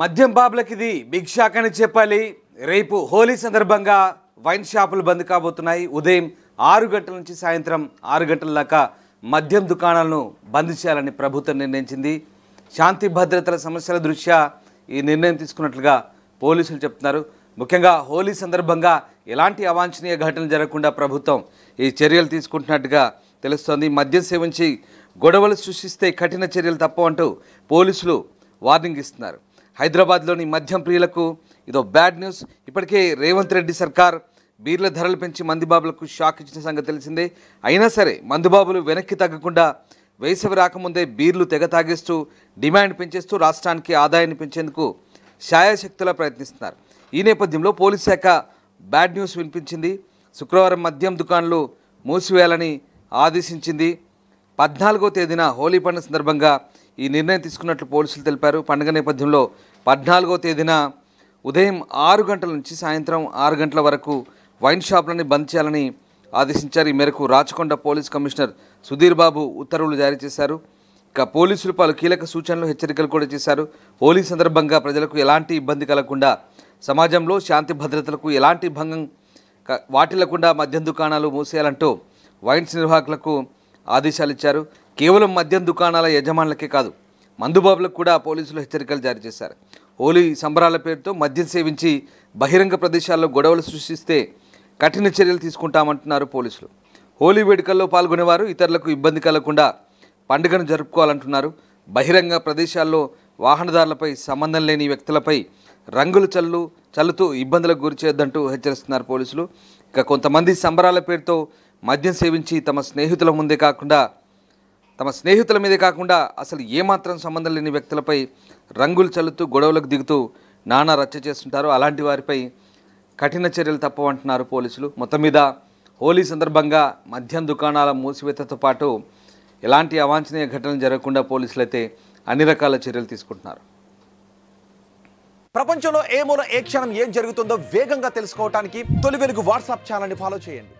మద్యం బాబులకి ఇది big shock అని చెప్పాలి. రేపు హోలీ సందర్భంగా వైన్ షాపులు బంద్ కాబోతున్నాయి. ఉదయం 6 గంటల నుంచి సాయంత్రం 6 గంటల దాకా మద్యం దుకాణాలను బంద్ చేయాలని ప్రభుత్వం నిర్ణయించింది. శాంతి భద్రతల సమస్యల దృష్ట్యా ఈ నిర్ణయం తీసుకున్నట్లుగా పోలీసులు చెప్తున్నారు. ముఖ్యంగా హోలీ సందర్భంగా ఎలాంటి అవాంఛనీయ ఘటనలు జరగకుండా ప్రభుత్వం ఈ చర్యలు తీసుకుంటున్నట్టుగా తెలుస్తోంది. మద్యం సేవించి గొడవలు సృష్టిస్తే కఠిన చర్యలు తప్పవంటూ పోలీసులు వార్నింగ్ ఇస్తున్నారు. హైదరాబాద్లోని మద్యం ప్రియులకు ఇదో బ్యాడ్ న్యూస్. ఇప్పటికే రేవంత్ రెడ్డి సర్కార్ బీర్ల ధరలు పెంచి మందుబాబులకు షాక్ ఇచ్చిన సంగతి తెలిసిందే. అయినా సరే మందుబాబులు వెనక్కి తగ్గకుండా వేసవి రాకముందే బీర్లు తెగ తాగేస్తూ డిమాండ్ పెంచేస్తూ రాష్ట్రానికి ఆదాయాన్ని పెంచేందుకు శాయశక్తులా ప్రయత్నిస్తున్నారు. ఈ నేపథ్యంలో పోలీస్ శాఖ బ్యాడ్ న్యూస్ వినిపించింది. శుక్రవారం మద్యం దుకాణాలు మూసివేయాలని ఆదేశించింది. 14వ తేదీన హోలీ పండుగ సందర్భంగా ఈ నిర్ణయం తీసుకున్నట్లు పోలీసులు తెలిపారు. పండుగ నేపథ్యంలో 14వ తేదీన ఉదయం 6 గంటల నుంచి సాయంత్రం 6 గంటల వరకు వైన్ షాపులని బంద్ చేయాలని ఆదేశించారు. ఈ మేరకు రాచకొండ పోలీస్ కమిషనర్ సుధీర్ బాబు ఉత్తర్వులు జారీ చేశారు. ఇక పోలీసులు పలు కీలక సూచనలు హెచ్చరికలు కూడా చేశారు. హోలీ సందర్భంగా ప్రజలకు ఎలాంటి ఇబ్బంది కలగకుండా, సమాజంలో శాంతి భద్రతలకు ఎలాంటి భంగం వాటిల్లకుండా మద్యం దుకాణాలు మూసేయాలంటూ వైన్స్ నిర్వాహకులకు ఆదేశాలు ఇచ్చారు. కేవలం మద్యం దుకాణాల యజమానులకే కాదు, మందుబాబులకు కూడా పోలీసులు హెచ్చరికలు జారీ చేశారు. హోలీ సంబరాల పేరుతో మద్యం సేవించి బహిరంగ ప్రదేశాల్లో గొడవలు సృష్టిస్తే కఠిన చర్యలు తీసుకుంటామంటున్నారు పోలీసులు. హోలీ వేడుకల్లో పాల్గొనేవారు ఇతరులకు ఇబ్బంది కలగకుండా పండుగను జరుపుకోవాలంటున్నారు. బహిరంగ ప్రదేశాల్లో వాహనదారులపై సంబంధం లేని వ్యక్తులపై రంగులు చల్లుతూ ఇబ్బందులకు గురి చేయొద్దంటూ హెచ్చరిస్తున్నారు పోలీసులు. ఇక కొంతమంది సంబరాల పేరుతో మద్యం సేవించి తమ స్నేహితుల మీదే కాకుండా అసలు ఏమాత్రం సంబంధం లేని వ్యక్తులపై రంగులు చల్లుతూ గొడవలకు దిగుతూ నానా రచ్చ చేస్తుంటారు. అలాంటి వారిపై కఠిన చర్యలు తప్పవంటున్నారు పోలీసులు. మొత్తం మీద హోలీ సందర్భంగా మద్యం దుకాణాల మూసివేతతో పాటు ఎలాంటి అవాంఛనీయ ఘటనలు జరగకుండా పోలీసులు అయితే అన్ని రకాల చర్యలు తీసుకుంటున్నారు. ప్రపంచంలో ఏ మూల ఏ క్షణం ఏం జరుగుతుందో వేగంగా తెలుసుకోవడానికి తొలి వెలుగు వాట్సాప్ ఛానల్ని ఫాలో చేయండి.